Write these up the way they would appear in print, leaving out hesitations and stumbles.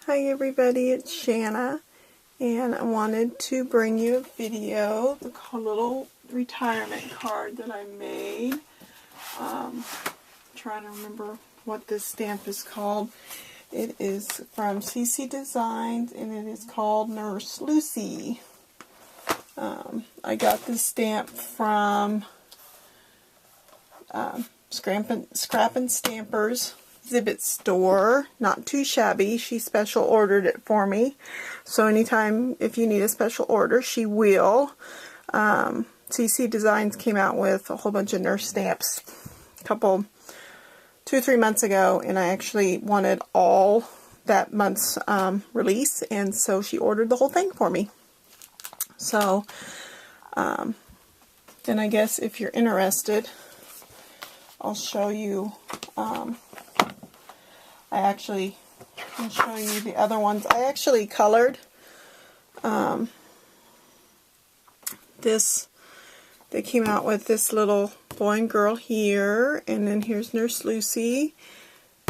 Hi everybody, it's Shanna, and I wanted to bring you a video, the little retirement card that I made. Trying to remember what this stamp is called. It is from CC Designs, and it is called Nurse Lucy. I got this stamp from Scrap and Stampers exhibit store. Not too shabby. She special ordered it for me, so anytime if you need a special order, she will. CC Designs came out with a whole bunch of nurse stamps 2 or 3 months ago, and I actually wanted all that month's release, and so she ordered the whole thing for me. So then I guess if you're interested, I'll show you. I'll show you the other ones. I actually colored this. They came out with this little boy and girl here, and then here's Nurse Lucy,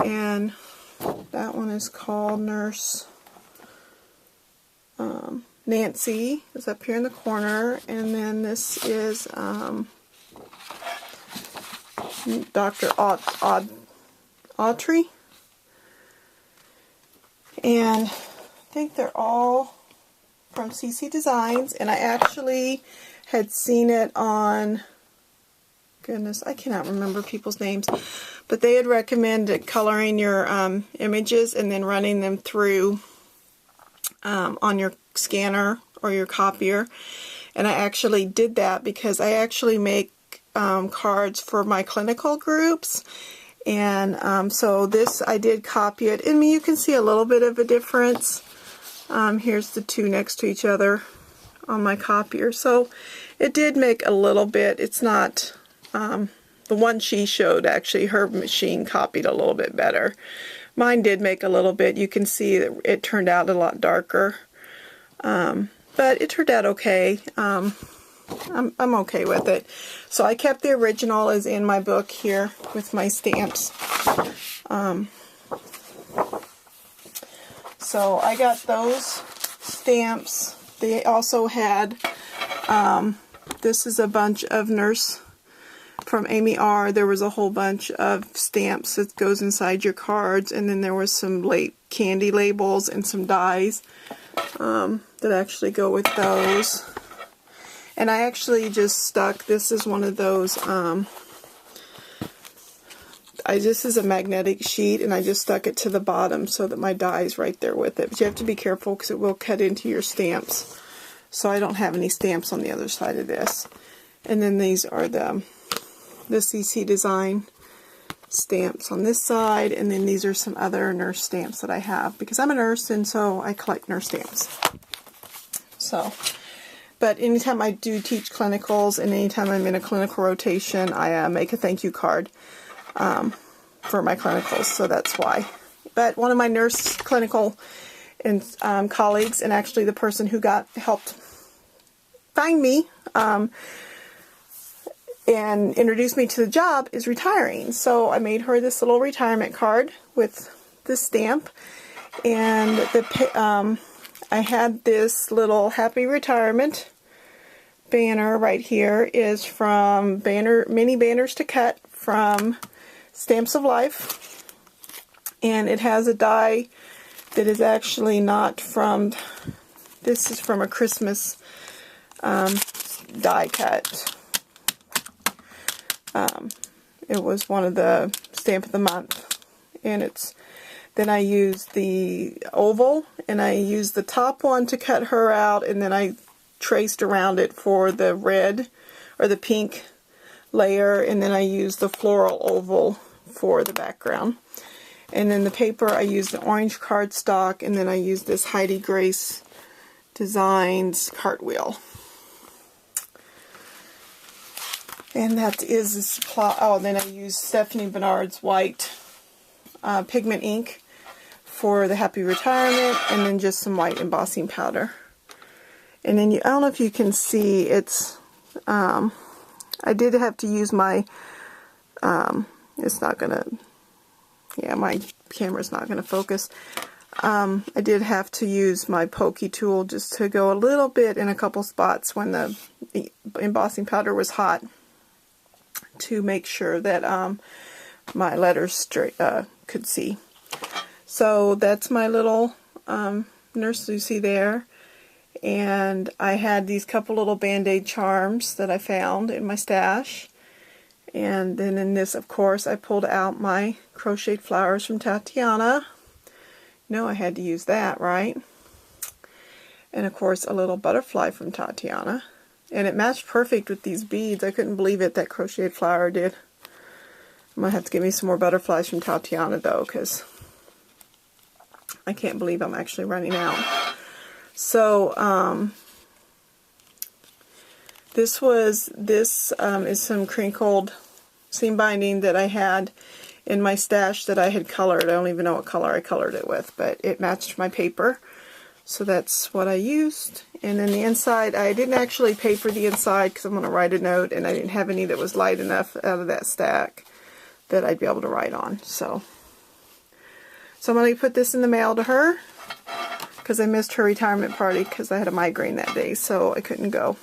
and that one is called Nurse Nancy. It's up here in the corner, and then this is Dr. Autry. And I think they're all from CC Designs, and I actually had seen it on, goodness, I cannot remember people's names, but they had recommended coloring your images and then running them through on your scanner or your copier. And I actually did that because I actually make cards for my clinical groups. And so this, I did copy it. I mean, you can see a little bit of a difference. Here's the two next to each other on my copier. So it did make a little bit. It's not, the one she showed, actually, her machine copied a little bit better. Mine did make a little bit. You can see that it turned out a lot darker. But it turned out okay. I'm okay with it. So I kept the original as in my book here with my stamps. So I got those stamps. They also had, this is a bunch of Nurse from Amy R. There was a whole bunch of stamps that goes inside your cards, and then there was some candy labels and some dies that actually go with those. And I actually just stuck, this is one of those, this is a magnetic sheet, and I just stuck it to the bottom so that my die is right there with it. But you have to be careful because it will cut into your stamps. So I don't have any stamps on the other side of this. And then these are the CC Design stamps on this side, and then these are some other nurse stamps that I have because I'm a nurse, and so I collect nurse stamps. So, but anytime I do teach clinicals and anytime I'm in a clinical rotation, I make a thank you card for my clinicals, so that's why. But one of my nurse clinical and colleagues, and actually the person who helped find me and introduced me to the job, is retiring. So I made her this little retirement card with this stamp, and I had this little happy retirement banner right here is from Mini Banners to Cut from Stamps of Life, and it has a die that is actually not from, this is from a Christmas die cut. It was one of the Stamp of the Month, and then I used the oval, and I used the top one to cut her out, and then I traced around it for the red or the pink layer, and then I used the floral oval for the background. And then the paper, I used the orange cardstock, and then I used this Heidi Grace Designs cartwheel. And that is the supply. Oh, then I used Stephanie Bernard's white pigment ink for the Happy Retirement, and then just some white embossing powder. And then I don't know if you can see, it's I did have to use my it's not gonna, yeah, my camera's not gonna focus. I did have to use my pokey tool just to go a little bit in a couple spots when the embossing powder was hot to make sure that my letters could see. So that's my little Nurse Lucy there. And I had these couple little Band-Aid charms that I found in my stash. And then in this, of course, I pulled out my crocheted flowers from Tatiana. I had to use that, right? And of course, a little butterfly from Tatiana. And it matched perfect with these beads. I couldn't believe it, that crocheted flower did. I'm going to have to get me some more butterflies from Tatiana, though, because I can't believe I'm actually running out. So, this is some crinkled seam binding that I had in my stash that I had colored. I don't even know what color I colored it with, but it matched my paper. So that's what I used. And then the inside, I didn't actually paper the inside because I'm going to write a note, and I didn't have any that was light enough out of that stack that I'd be able to write on. So I'm going to put this in the mail to her because I missed her retirement party because I had a migraine that day, so I couldn't go.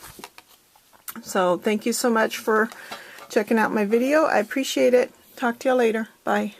So thank you so much for checking out my video. I appreciate it. Talk to you later. Bye.